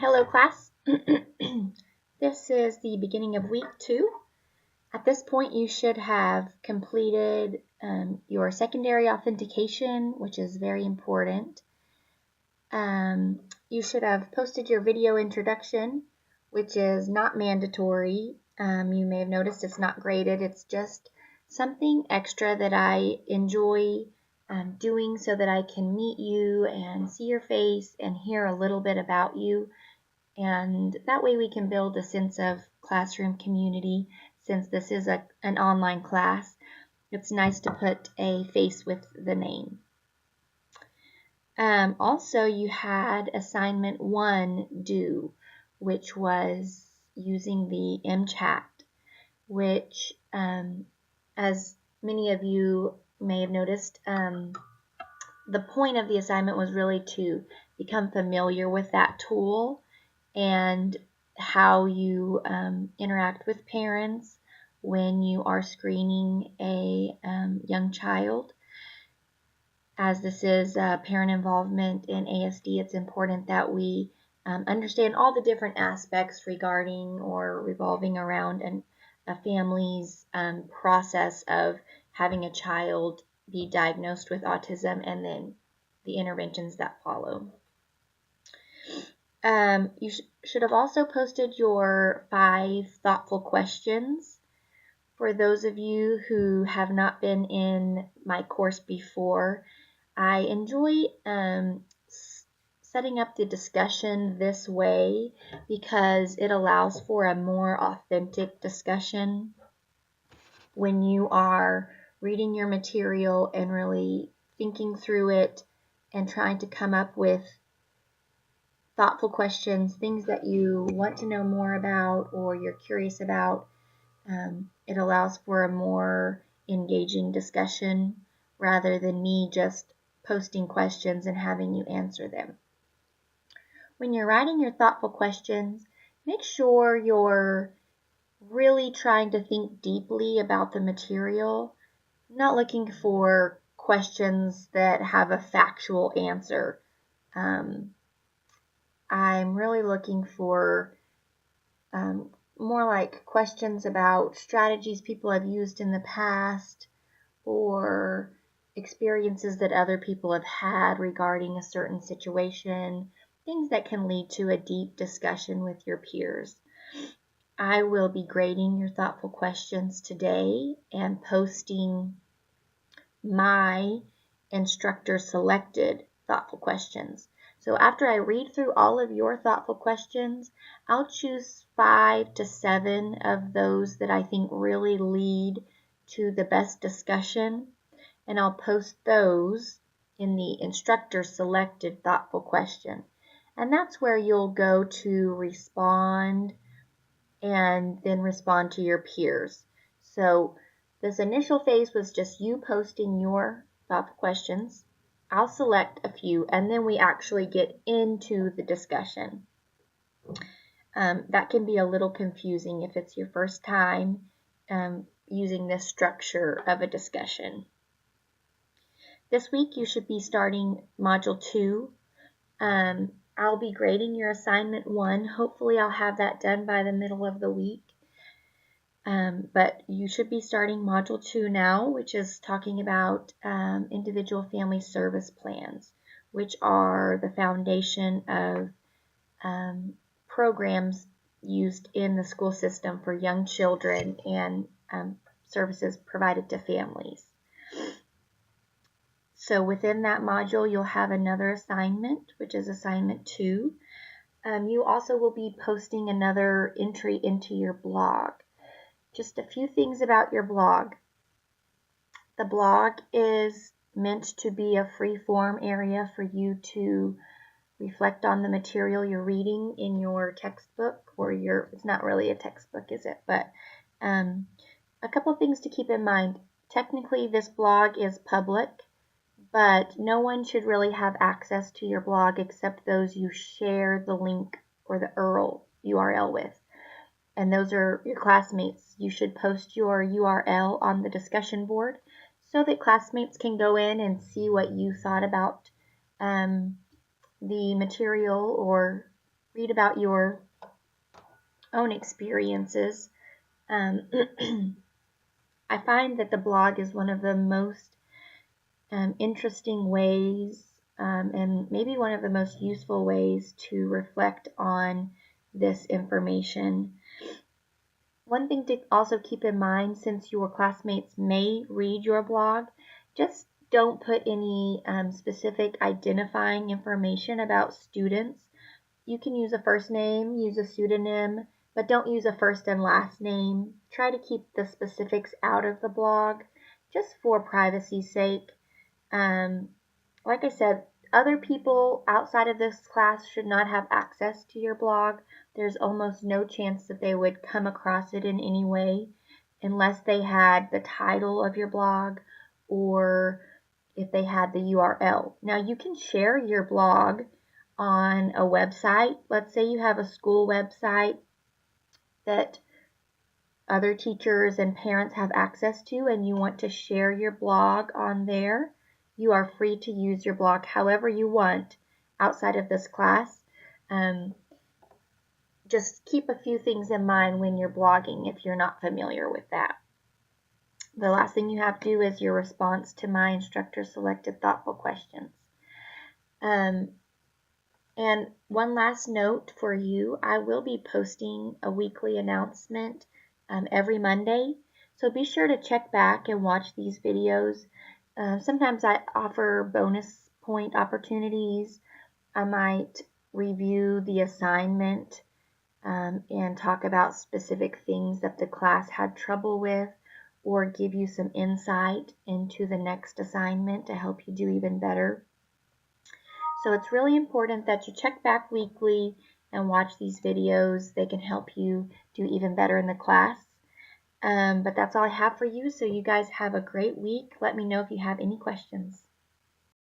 Hello class. This is the beginning of week 2. At this point you should have completed your secondary authentication, which is very important. You should have posted your video introduction, which is not mandatory. You may have noticed it's not graded. It's just something extra that I enjoy doing so that I can meet you and see your face and hear a little bit about you. And that way we can build a sense of classroom community. Since this is an online class, it's nice to put a face with the name. Also, you had assignment 1 due, which was using the MChat, which, as many of you may have noticed, the point of the assignment was really to become familiar with that tool and how you interact with parents when you are screening a young child. As this is parent involvement in ASD, it's important that we understand all the different aspects regarding or revolving around a family's process of having a child be diagnosed with autism and then the interventions that follow. You should have also posted your 5 thoughtful questions. For those of you who have not been in my course before, I enjoy setting up the discussion this way because it allows for a more authentic discussion when you are reading your material and really thinking through it and trying to come up with thoughtful questions, things that you want to know more about or you're curious about. It allows for a more engaging discussion rather than me just posting questions and having you answer them. When you're writing your thoughtful questions, make sure you're really trying to think deeply about the material, not looking for questions that have a factual answer. I'm really looking for more like questions about strategies people have used in the past or experiences that other people have had regarding a certain situation, things that can lead to a deep discussion with your peers. I will be grading your thoughtful questions today and posting my instructor selected thoughtful questions. So after I read through all of your thoughtful questions, I'll choose 5 to 7 of those that I think really lead to the best discussion, and I'll post those in the instructor selected thoughtful question. And that's where you'll go to respond and then respond to your peers. So this initial phase was just you posting your thoughtful questions. I'll select a few and then we actually get into the discussion. That can be a little confusing if it's your first time using this structure of a discussion. This week you should be starting Module 2. I'll be grading your assignment 1. Hopefully I'll have that done by the middle of the week. But you should be starting Module 2 now, which is talking about individual family service plans, which are the foundation of programs used in the school system for young children and services provided to families. So within that module, you'll have another assignment, which is assignment 2. You also will be posting another entry into your blog. Just a few things about your blog. The blog is meant to be a free-form area for you to reflect on the material you're reading in your textbook, or it's not really a textbook, is it? But a couple things to keep in mind. Technically, this blog is public, but no one should really have access to your blog except those you share the link or the URL with. And those are your classmates. You should post your URL on the discussion board so that classmates can go in and see what you thought about the material or read about your own experiences. I find that the blog is one of the most interesting ways and maybe one of the most useful ways to reflect on this information. One thing to also keep in mind, since your classmates may read your blog, just don't put any specific identifying information about students. You can use a first name, use a pseudonym, but don't use a first and last name. Try to keep the specifics out of the blog just for privacy's sake. Like I said, other people outside of this class should not have access to your blog. There's almost no chance that they would come across it in any way unless they had the title of your blog or if they had the URL. Now you can share your blog on a website. Let's say you have a school website that other teachers and parents have access to and you want to share your blog on there. You are free to use your blog however you want outside of this class. Just keep a few things in mind when you're blogging if you're not familiar with that. The last thing you have to do is your response to my instructor selected thoughtful questions. And one last note for you, I will be posting a weekly announcement every Monday. So be sure to check back and watch these videos. Sometimes I offer bonus point opportunities. I might review the assignment and talk about specific things that the class had trouble with or give you some insight into the next assignment to help you do even better. So it's really important that you check back weekly and watch these videos. They can help you do even better in the class. But that's all I have for you. So you guys have a great week. Let me know if you have any questions.